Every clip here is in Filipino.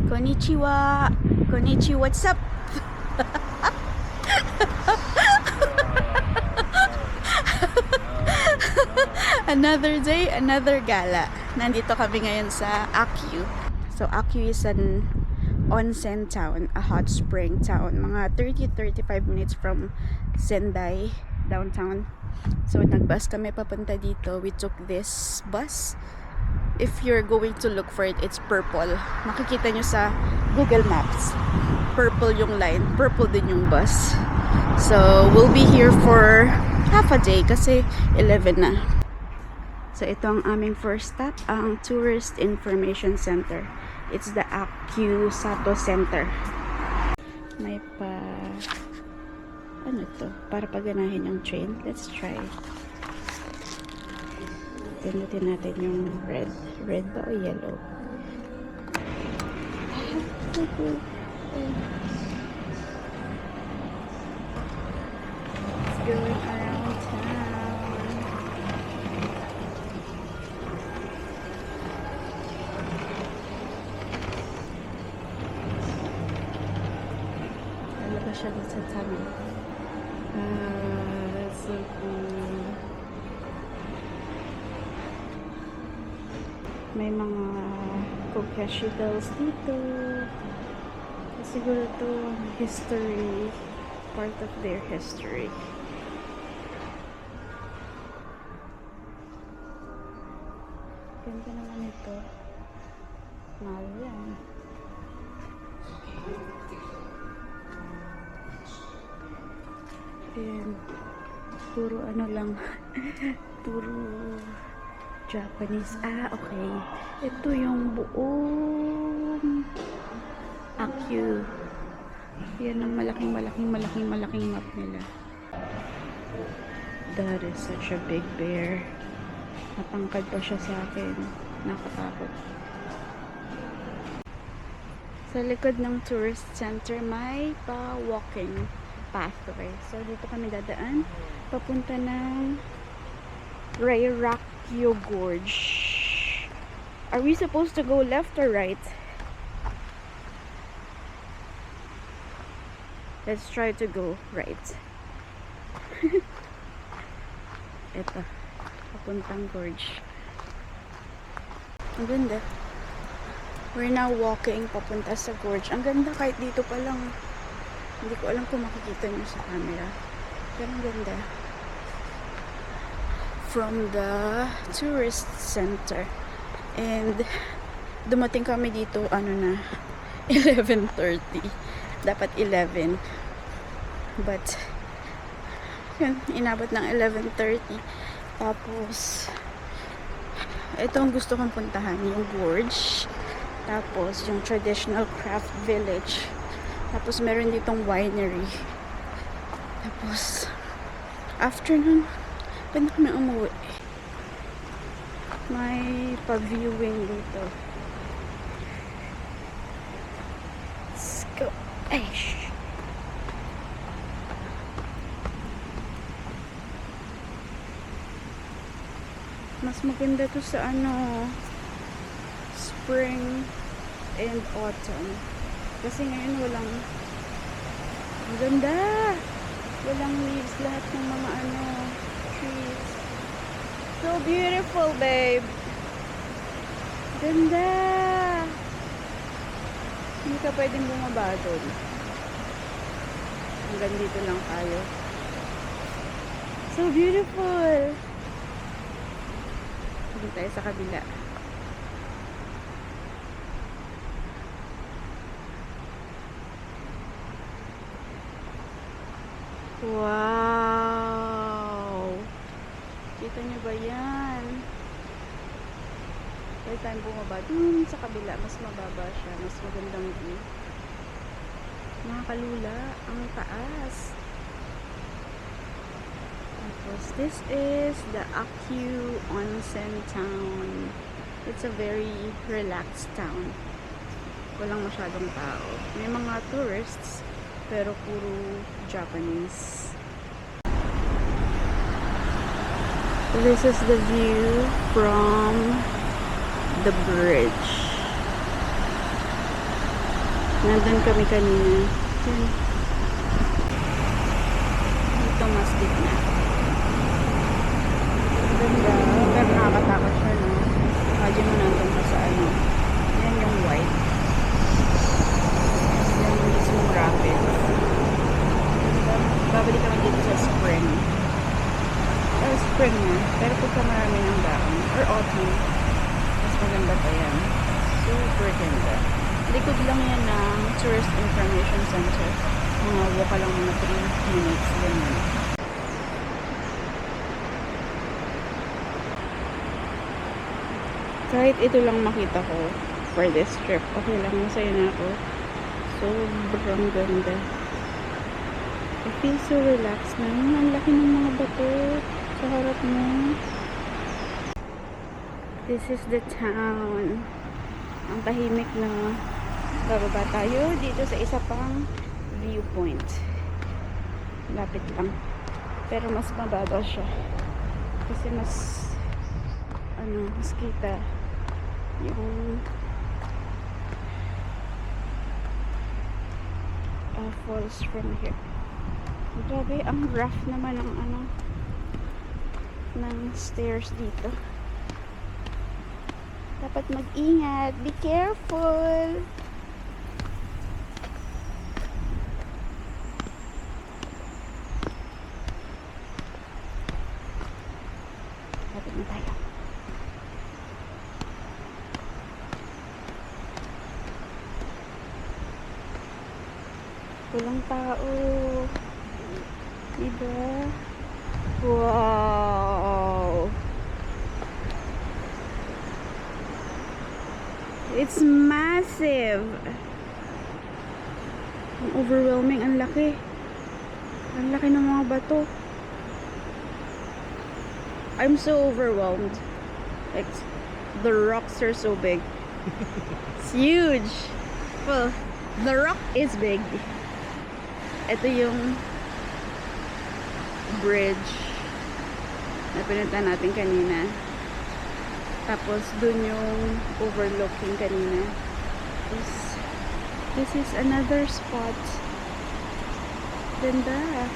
Konnichiwa. Konnichiwa. What's up? Another day, another gala. Nandito kami ngayon sa Akyu. So Akyu is an onsen town, a hot spring town. Mga 30-35 minutes from Sendai downtown. So nagbus kami papunta dito. We took this bus. If you're going to look for it, it's purple. Makikita nyo sa Google Maps. Purple yung line. Purple din yung bus. So, we'll be here for half a day kasi 11 na. So, ito ang aming first stop, ang Tourist Information Center. It's the Akyu Sato Center. May ano to? Para paganahin yung train. Let's try. Pindutin natin yung red. Red ba o yellow? Let's go around town. Ano ba siya sa tabi? That's so cool. May mga Kokeshi dolls dito. Siguro to history, part of their history. Ganda naman ito. Mahal yan. And puro ano lang, puro Japanese. Okay. Ito yung buong Akyu. Yan ang malaking map nila. That is such a big bear. Matangkad pa siya sa akin. Nakatakot. Sa likod ng tourist center, may pa-walking pathway. So, dito kami dadaan. Papunta ng Rairakyo Gorge. Are we supposed to go left or right? Let's try to go right. Ito. Papuntang gorge. Ang ganda. We're now walking papunta sa gorge. Ang ganda kahit dito pa lang. Hindi ko alam kung makikita nyo sa camera. Pero ang ganda. From the tourist center. And dumating kami dito, ano na, 11:30. Dapat 11. But, yun, inabot ng 11:30. Tapos, ito ang gusto kong puntahan, yung gorge. Tapos, yung traditional craft village. Tapos, meron ditong winery. Tapos, after nun, pwede kami umuwi. May pa-viewing dito. Let's go. Ay, shh. Mas maganda to sa ano, spring and autumn. Kasi ngayon walang, ang ganda. Walang leaves, lahat ng mga ano, trees. So beautiful, babe. Ganda. Hindi ka pwedeng bumaba doon. Hanggang dito lang tayo. So beautiful. Dito tayo sa kabila. Wow! Kita niyo ba yan? Pwede tayong bumaba dun sa kabila. Mas mababa siya. Mas magandang view. Nakakalula. Ang taas. Tapos, this is the Akyu Onsen Town. It's a very relaxed town. Walang masyadong tao. May mga tourists, pero puro Japanese. This is the view from the bridge. Nandun kami kanina. Yan. Dito mas gitna. Ganda. Pero nakakatakot siya, no? Imagine mo nandun ka sa ano. Yan yung white. Yan yung mismong rapid. Babalik kami dito sa spring. Spring na. Pero pagka marami ng baon. Or autumn. Mas maganda pa yan. Super ganda. Likod lang yan ng Tourist Information Center. Mga walk lang mga 3 minutes. Ganyan. Kahit ito lang makita ko for this trip, okay lang, masaya na ako. Sobrang ganda. I feel so relaxed na. Ang laki ng mga bato sa harap mo. This is the town. Ang tahimik na. Bababa tayo dito sa isa pang viewpoint. Lapit lang. Pero mas mababa siya. Kasi mas mas kita yung falls from here. Grabe, ang rough naman ng ng stairs dito. Dapat mag-ingat. Be careful. Lapit na tayo. Walang tao. Diba? Wow! It's massive! Ang overwhelming. Ang laki. Ang laki ng mga bato. I'm so overwhelmed. Like, the rocks are so big. It's huge! Well, the rock is big. Ito yung bridge na pinunta natin kanina. Tapos dun yung overlooking kanina. This is another spot. Ganda.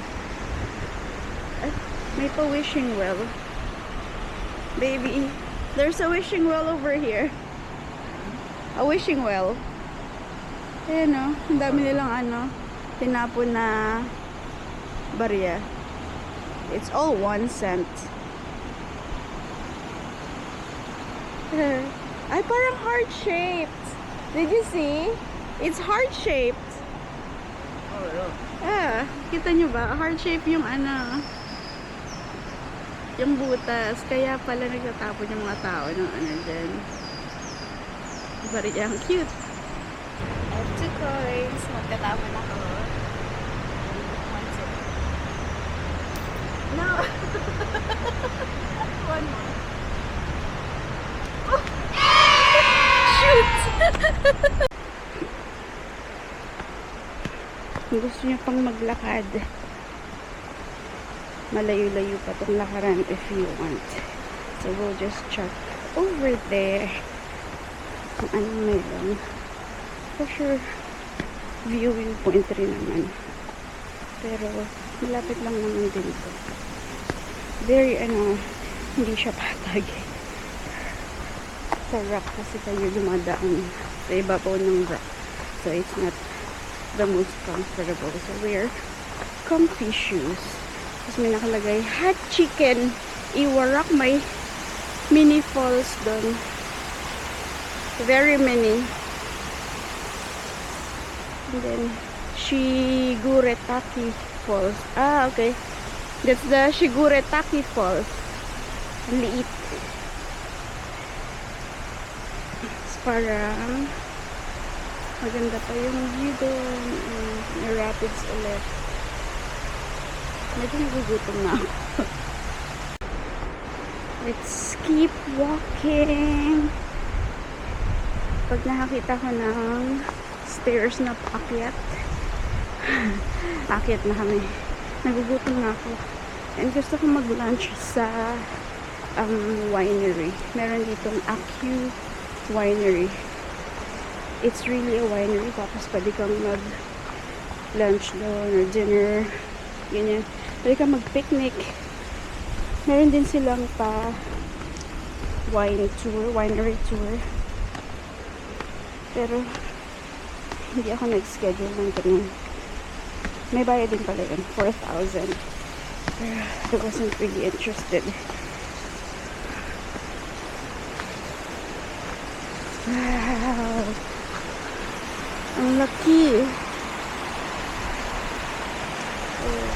Ay, may pa wishing well. Baby, there's a wishing well over here. A wishing well. Ayan o, ang dami nilang tinapon na barya. It's all 1 cent. Ay, parang heart-shaped. Did you see? It's heart-shaped. Oh, Ah, yeah. kita nyo ba? Heart-shaped yung yung butas. Kaya pala nagtatapon yung mga tao ng dyan. Very cute. I have 2 coins. Magtatapon ako. No. One more. Oh. Shoot! Kung gusto nyo pang maglakad, malayo-layo pa itong lakaran if you want. So we'll just check over there kung anong meron. For sure, viewing point rin naman. Pero malapit lang naman din ito. Very hindi siya patag. Sa rock kasi tayo dumadaan sa ibabaw ng rock. So it's not the most comfortable. So wear comfy shoes. Tapos may nakalagay hot chicken Iwarak. May mini falls doon. Very many. And then Shiguretaki Falls. Ah, okay. That's the Shiguretaki Falls. Ang liit. It's parang maganda pa yung view doon. May rapids ulit. Medyo nagugutom na ako. Let's keep walking. Pag nakakita ko ng stairs na paakyat, paakyat na kami. Nagugutom na ako. And gusto ko mag-lunch sa winery. Meron ditong Akyu Winery. It's really a winery. Tapos pwede kang mag lunch doon or dinner. Ganyan. Pwede kang mag-picnic. Meron din silang pa wine tour, winery tour. Pero hindi ako nag-schedule ng ganun. May bayad din pala yun, 4,000. I wasn't really interested. Wow! Ang laki! Oh.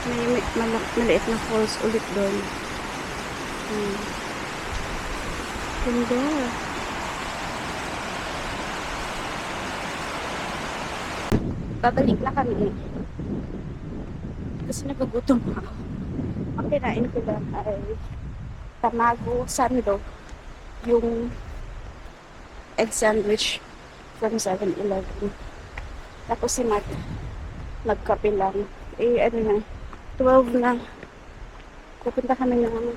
May maliit na falls ulit doon. Ganda! Babalik na kami. Kasi nagugutom ako. Ang kinain ko lang ay tamago sando. Yung egg sandwich from 7-Eleven. Tapos si Matt, nagkape lang. Ano na, 12 na. Pupunta kami ng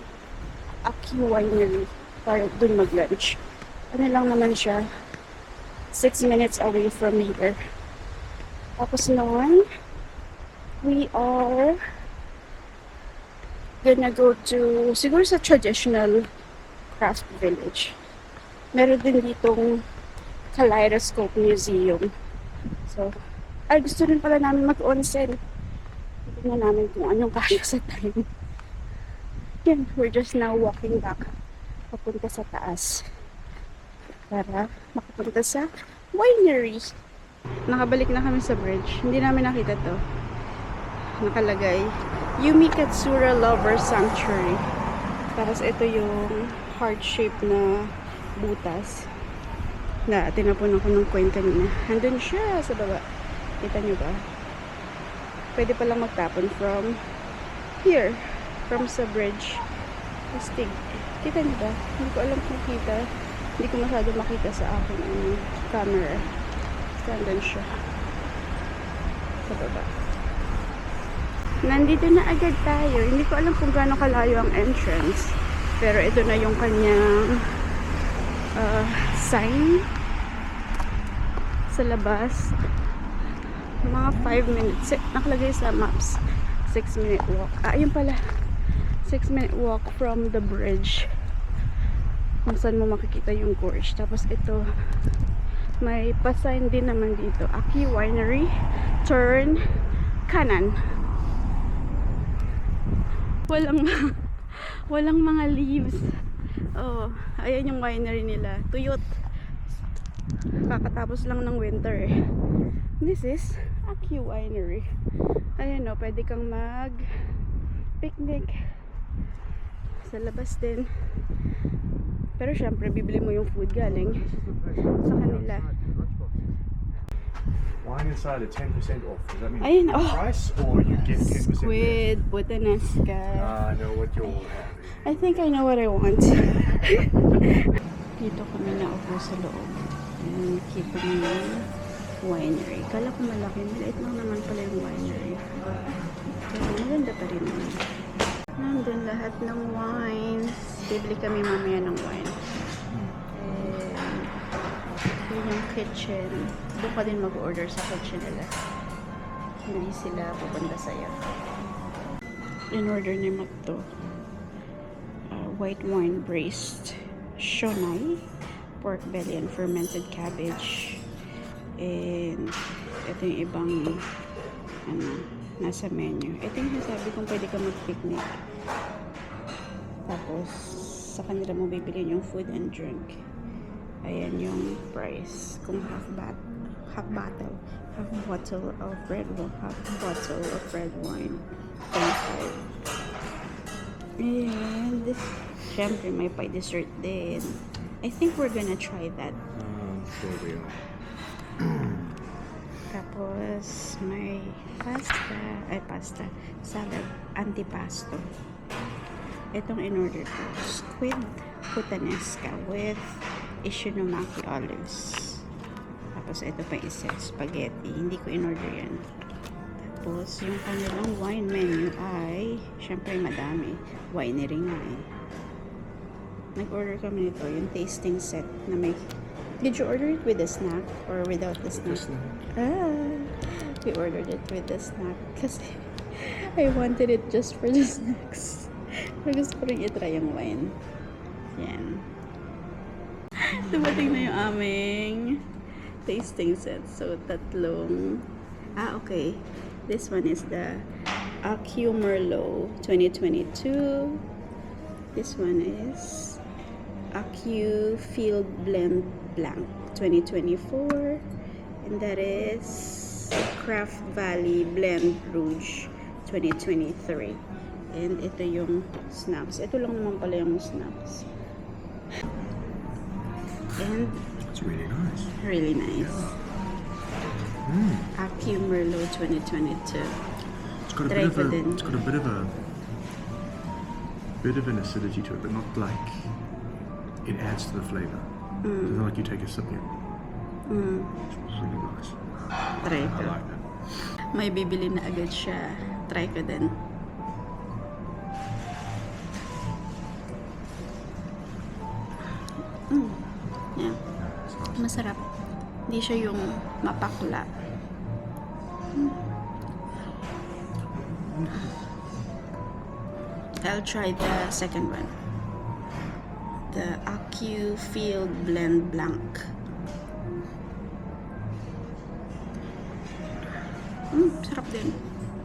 Aki Winery para dun mag-lunch. Ano lang naman siya, 6 minutes away from here. Tapos noon, we are gonna go to, siguro sa traditional craft village. Meron din ditong Kaleidoscope Museum. So, gusto rin pala namin mag-onsen. Tignan namin kung anong kasya sa time. Yan, we're just now walking back papunta sa taas para makapunta sa winery. Nakabalik na kami sa bridge. Hindi namin nakita to. Nakalagay Yumi Katsura Lover Sanctuary. Tapos ito yung heart-shaped na butas na tinapunan ko ng coin kanina. Andun siya sa baba. Kita nyo ba? Pwede palang magtapon from here. From sa bridge. Astig. Kita nyo ba? Hindi ko alam kung kita. Hindi ko masyado makita sa akin ang camera. Andun siya. Sa baba. Nandito na agad tayo. Hindi ko alam kung gaano kalayo ang entrance. Pero ito na yung kanyang sign sa labas. Mga 5 minutes. Nakalagay sa maps. 6-minute walk. Ayun pala. 6-minute walk from the bridge. Kung saan mo makikita yung gorge. Tapos ito, may pa-sign din naman dito. Aki Winery. Turn kanan. Walang mga leaves. Oh, ayan yung winery nila. Tuyot. Kakatapos lang ng winter eh. This is Aki Winery. Ayan o, pwede kang mag picnic sa labas din. Pero syempre, bibili mo yung food galing sa kanila. Wine inside at 10% off. Does that mean Ayun, oh. price or you get 10% Squid, puttanesca. I know what you're I think I know what I want. Dito kami naupo sa loob. And nakita mo yung winery. Kala ko malaki. Maliit lang naman pala yung winery. Pero maganda pa rin naman. Nandun lahat ng wines. Bibili kami mamaya ng wine. And yun yung kitchen. Doon ka din mag-order sa kitchen nila. Hindi sila pupunta sa'yo. In-order ni Matt to. White wine braised shonai, pork belly and fermented cabbage. And ito yung ibang nasa menu. Ito yung sabi kong pwede ka mag-picnic. Tapos sa kanila mo bibilin yung food and drink. Ayan yung price. Kung half bottle of red wine, half bottle of red wine, 25. And syempre may pie dessert din. I think we're gonna try that. Sure we are. Tapos may salad, antipasto. Itong in-order ko, squid puttanesca with ishinomaki olives. Tapos ito pa isa, spaghetti. Hindi ko in-order yan. Tapos yung kanilang wine menu ay syempre madami. Winery nga eh. Nag-order kami nito, yung tasting set na may Did you order it with a snack or without the snack? Ah, we ordered it with the snack kasi I wanted it just for the snacks. Pero gusto ko rin itry yung wine. Yan. Dumating na yung aming tasting set. So, tatlong... okay. This one is the Accu Merlot 2022. This one is Accu Field Blend Blanc 2024. And that is Craft Valley Blend Rouge 2023. And ito yung snaps. Ito lang naman pala yung snaps. And It's really nice. really nice. Accu Merlot 2022. It's got a Try bit of ko a, din. it's got a bit of an acidity to it, but not like it adds to the flavor. It's not like you take a sip. It's really nice. Try I ko. like that. May bibili na agad siya. Try ko din. Yeah. It's nice. Masarap. Hindi siya yung mapakla. I'll try the second one. The Accu Field Blend Blanc. Sarap din.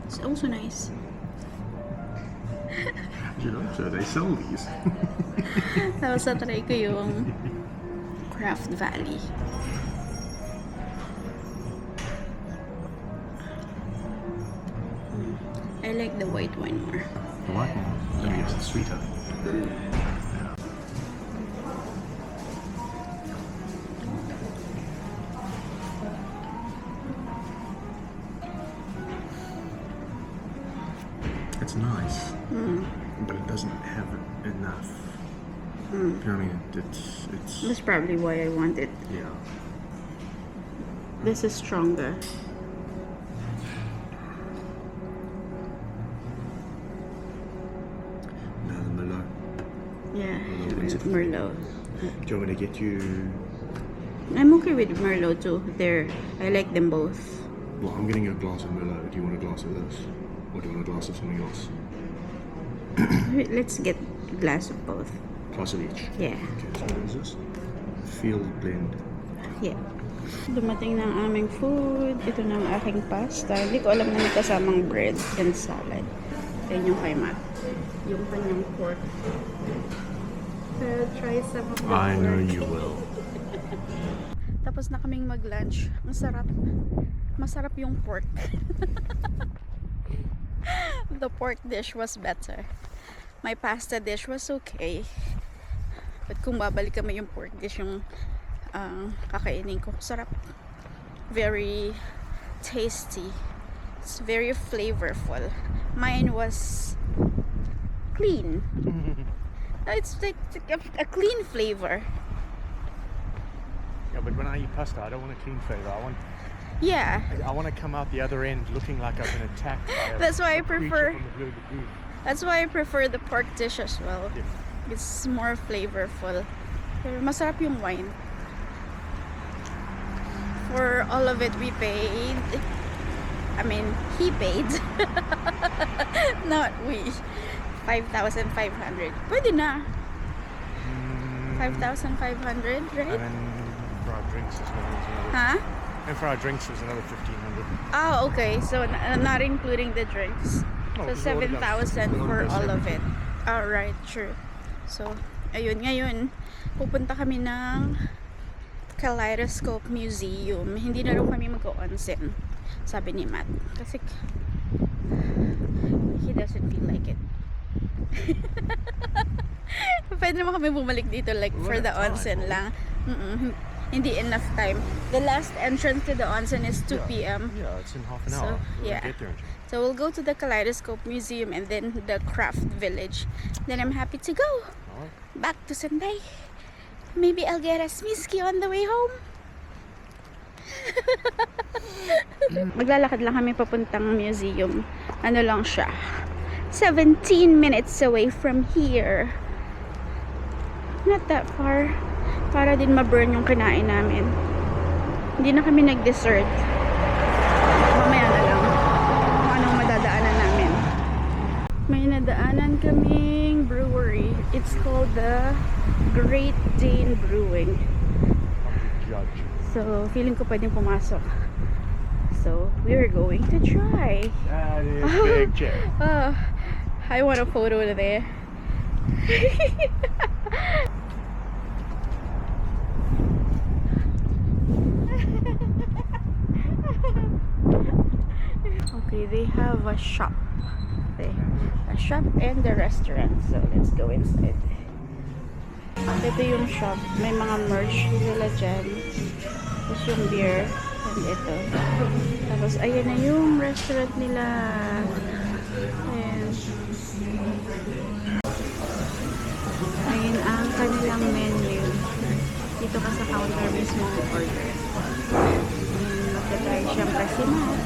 It's also nice. You know, so they sell these. Tapos try ko yung Craft Valley. I like the white wine more. The white one. Maybe it's sweeter. It's nice, but it doesn't have enough. You know what I mean? It's That's probably why I want it. yeah. This is stronger. No, the Merlot. Yeah, Merlot wins it. Merlot. Do you want me to get you? I'm okay with Merlot too. I like them both. Well, I'm getting you a glass of Merlot. Do you want a glass of this, or do you want a glass of something else? Let's get a glass of both. Glass of each. Yeah. Okay. So what is this? Field blend. Yeah. Dumating na ang aming food. Ito na ang aking pasta. Hindi ko alam na may kasamang bread and salad. Yan yung kay Matt. Yung kanyang pork. I'll try some of the I know pork. you will. Tapos na kaming mag-lunch. Ang sarap. Masarap yung pork. The pork dish was better. My pasta dish was okay. But kung babalik kami yung pork dish yung kakainin ko. Sarap. Very tasty. It's very flavorful. Mine was clean. It's like a clean flavor. Yeah, but when I eat pasta, I don't want a clean flavor. Yeah. I want to come out the other end looking like I've been attacked by That's why I a creature prefer- from the Blue Lagoon. That's why I prefer the pork dish as well. Yeah. It's more flavorful. Pero masarap yung wine. For all of it, we paid. I mean, he paid. Not we. 5,500. Pwede na. 5,500, right? And then for our drinks as well. Huh? And for our drinks, there's another 1,500. Oh, okay. So, not including the drinks. No, So, because we ordered 7,000 we for ordered all of everything. it. Alright, true. So, ayun, ngayon, pupunta kami ng Kaleidoscope Museum. Hindi na raw kami mag-onsen, sabi ni Matt. Kasi, he doesn't feel like it. Pwede naman kami bumalik dito like We for won't the have onsen time. lang. Hindi enough time. The last entrance to the onsen is 2 p.m. Yeah, it's in half an So, hour. We'll yeah. get there in time. So we'll go to the Kaleidoscope Museum and then the Craft Village. Then I'm happy to go Alright. back to Sendai. Maybe I'll get a smiski on the way home. Maglalakad lang kami papuntang museum. Ano lang siya? 17 minutes away from here. Not that far. Para din ma-burn yung kinain namin. Hindi na kami nag-dessert. Mamaya na lang. Kung anong madadaanan namin. May nadaanan kaming brewery. It's called the Great Dane Brewing. Judge. So, feeling ko pwedeng pumasok. So, we're going to try. That is big check. I want a photo there. Okay, they have a shop. A shop and a restaurant. So, let's go inside. Ito yung shop. May mga merch nila dyan. Tapos yung beer. And ito. Tapos, ayan na yung restaurant nila. Ayan. Ayan ang kanilang menu. Dito ka sa counter mismo order. Ayan, magkatay siyang kasinat.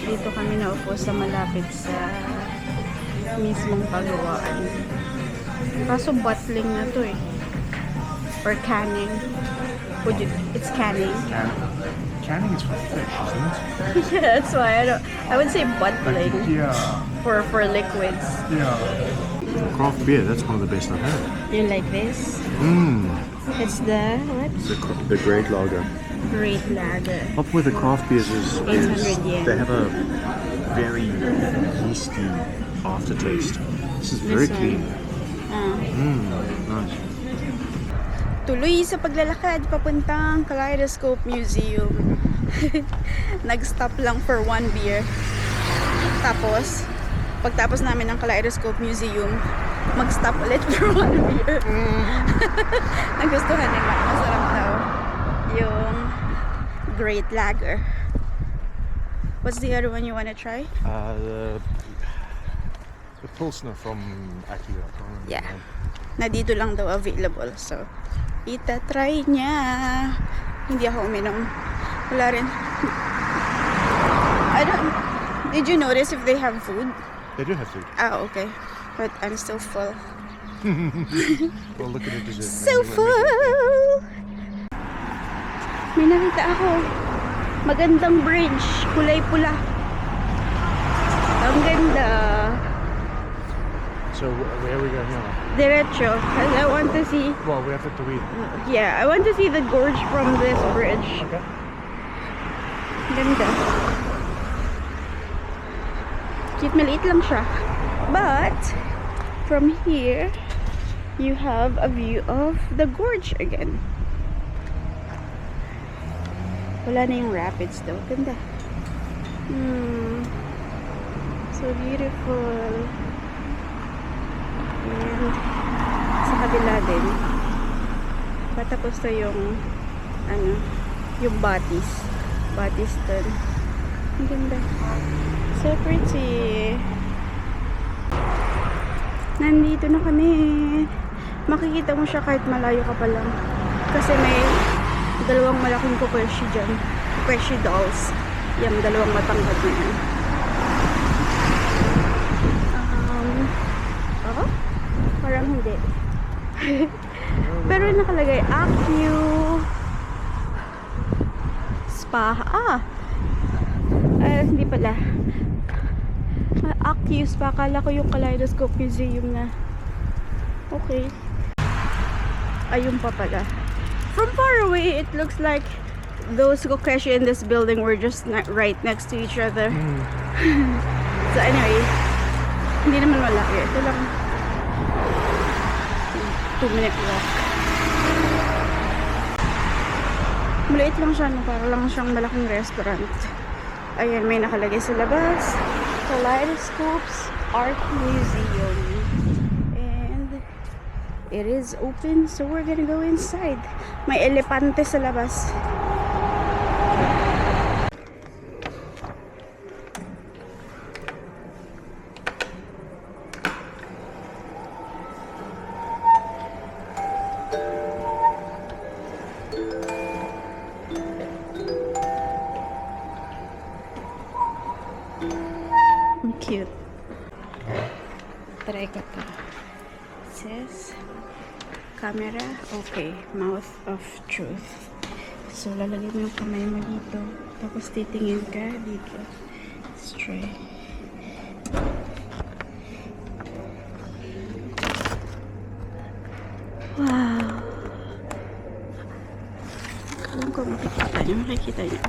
Dito kami naupo sa malapit sa mismong pagawaan. Kaso bottling na to eh. Or canning. It's canning. Canning is for fish, isn't it? Yeah, that's why I would say bottling Yeah. for liquids. Yeah. Craft beer, that's one of the best I've had. You like this? Mmm. It's the what? The Great Lager. Great lager. Up with the craft beers is 800 yen. they have a very yeasty aftertaste. This is very This clean. one. Nice. Tuloy sa paglalakad papuntang Kaleidoscope Museum. Nag-stop lang for one beer. Tapos, pagtapos namin ng Kaleidoscope Museum, mag-stop ulit for one beer. Nagustuhan nila. Masarap daw. Yung Great Lager. What's the other one you wanna try? The Pilsner from Akira. Yeah. Na dito lang daw available. So, itatry niya. Hindi ako uminom. Wala rin. Did you notice if they have food? They do have food. Ah, okay. But I'm still full. Well, look at it. So full! May nakita ako. Magandang bridge. Kulay pula. Ang ganda. So where are we going now? Diretso. 'Cause I want to see. Well, we have to eat. Yeah, I want to see the gorge from this bridge. Okay. Ganda. Cute, maliit lang siya. But, from here, you have a view of the gorge again. Wala na yung rapids daw. Ganda. So beautiful. And, sa kabila din, patapos na yung, yung Batiston. Ang ganda. So pretty. Nandito na kami. Makikita mo siya kahit malayo ka pa lang. Kasi may dalawang malaking kukwesyo dyan. Kukwesyo dolls. Yung dalawang matangkad na yan. Parang hindi. Pero nakalagay Acu Spa. Hindi pala. Acu Spa. Kala ko yung Kaleidoscope Museum na. Okay. Ayun pa pala. From far away, it looks like those kokesyo in this building were just right next to each other. So anyway, hindi naman malaki. Ito lang 2-minute walk. Maliit lang siya, no? Para lang siyang malaking restaurant. Ayan, may nakalagay sa labas. Kaleidoscopes Art Museum. And it is open, so we're gonna go inside. May elepante sa labas. Cute. Try ko to. It says camera. Okay. Mouth of truth. So, lalagay mo yung kamay mo dito. Tapos, titingin ka dito. Let's try. Wow! Alam ko makikita niyo. Makikita niyo.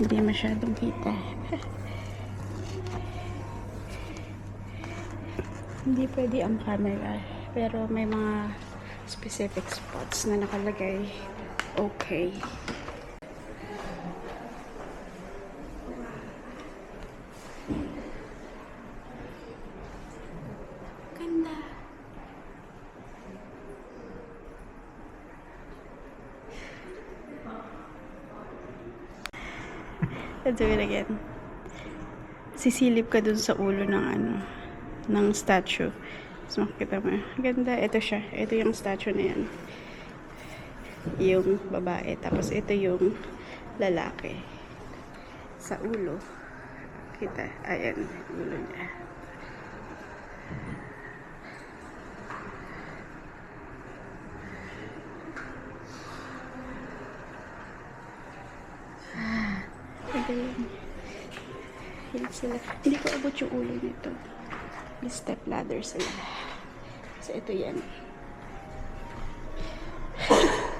Hindi masyadong kita. Hindi pwede ang camera. Pero may mga specific spots na nakalagay. Okay. Ganda. Let's do it again. Sisilip ka dun sa ulo ng ng statue. So, makikita mo. Ganda. Ito siya. Ito yung statue na yan. Yung babae. Tapos, ito yung lalaki. Sa ulo. Kita. Ayan. Ulo niya. Magaling. Yan sila. Hindi ko abot yung ulo nito. May step ladder sila. So, ito yan.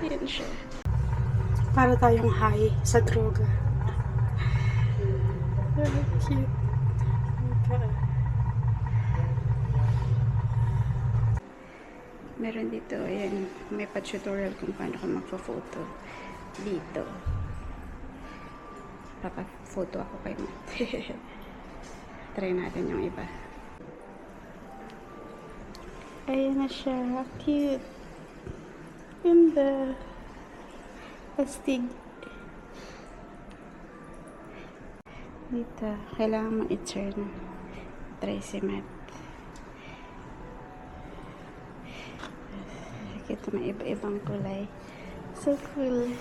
Yan siya. Para tayong high sa droga. Very cute. Okay. Meron dito, ayan, may pa-tutorial kung paano ka magpa-photo dito. Papa-photo ako kay Matt. Try natin yung iba. Ayan na siya. Cute. Ganda. Astig. Dito. Kailangan mong i-turn. Try si Matt. Kita may iba-ibang kulay. So cool.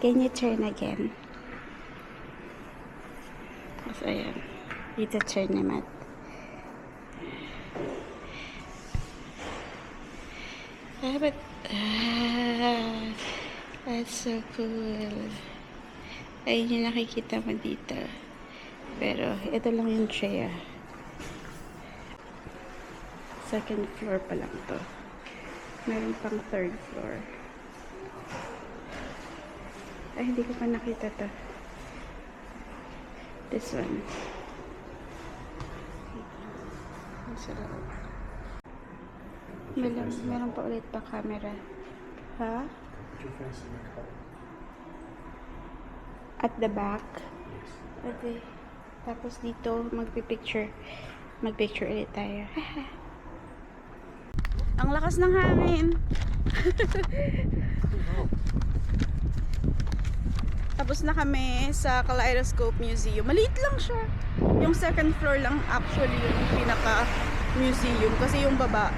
Can you turn again? So, ayan. Dito turn ni Matt. But, that's so cool. Ayun yung nakikita mo dito. Pero, ito lang yung tray. Second floor pa lang to. Meron pang third floor. Ay, hindi ko pa nakita to. This one. Meron pa ulit pa camera. Ha? At the back? Okay. Tapos dito, magpipicture. Magpicture ulit tayo. Ang lakas ng hangin. Tapos na kami sa Kaleidoscope Museum. Maliit lang siya. Yung second floor lang actually yung pinaka-museum. Kasi yung baba,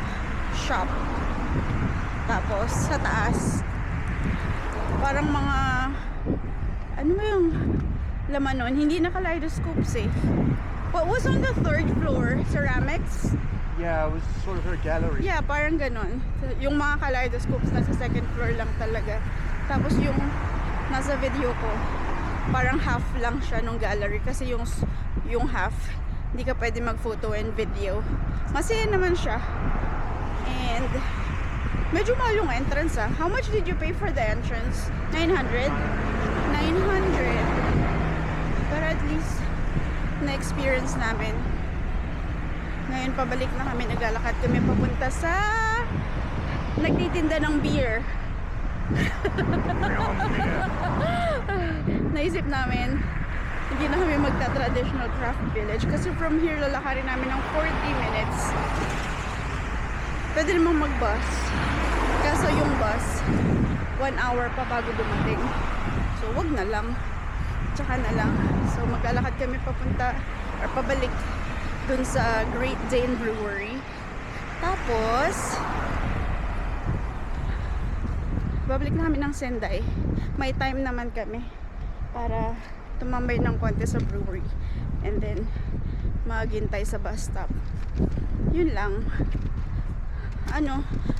shop. Tapos sa taas, parang mga, ano ba yung laman nun? Hindi na kaleidoscopes eh. What was on the third floor? Ceramics? Yeah, it was sort of her gallery. Yeah, parang ganon. Yung mga kaleidoscopes nasa second floor lang talaga. Tapos yung nasa video ko, parang half lang siya nung gallery. Kasi yung half, hindi ka pwede mag-photo and video. Masaya naman siya. And medyo mahal yung entrance ah. How much did you pay for the entrance? 900? 900. Pero at least na-experience namin. Ngayon pabalik na kami, naglalakad kami papunta sa nagtitinda ng beer. Naisip namin hindi na kami magta-traditional craft village kasi from here lalakarin namin ng 40 minutes. Pwede namang mag-bus. Kaso yung bus 1 hour pa bago dumating. So wag na lang. Tsaka na lang. So maglalakad kami papunta or pabalik dun sa Great Dane Brewery. Tapos babalik na kami ng Sendai. may time naman kami para tumambay ng konti sa brewery and then maghintay sa bus stop. Yun lang.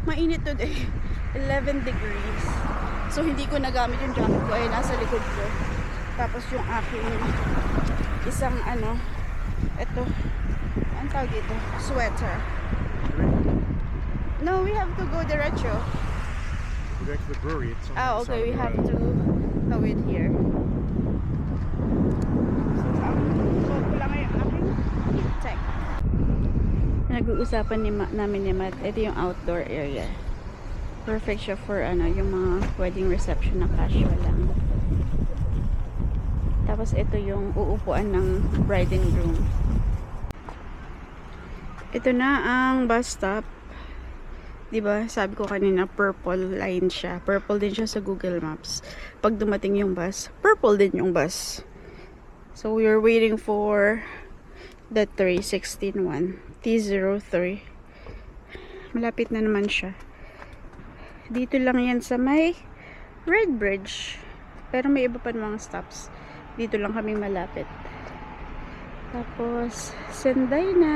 Mainit today. 11 degrees. So hindi ko nagamit yung jacket ko ay nasa likod ko. Tapos yung aking isang ito, ang tawag dito, sweater. No, we have to go diretso. We're going to the brewery. It's on the Ah, other okay, side we of the have road. to tow it here. So, wala ngayon aking check. Nag-uusapan namin ni Matt, ito yung outdoor area. Perfect siya for yung mga wedding reception na casual lang. Tapos ito yung uupuan ng bride and groom. Ito na ang bus stop. 'Di ba? Sabi ko kanina purple line siya. Purple din siya sa Google Maps. Pag dumating yung bus, purple din yung bus. So we are waiting for the 316 T03. Malapit na naman siya. Dito lang yan sa may Red Bridge. Pero may iba pa mga stops. Dito lang kami malapit. Tapos, Senday na.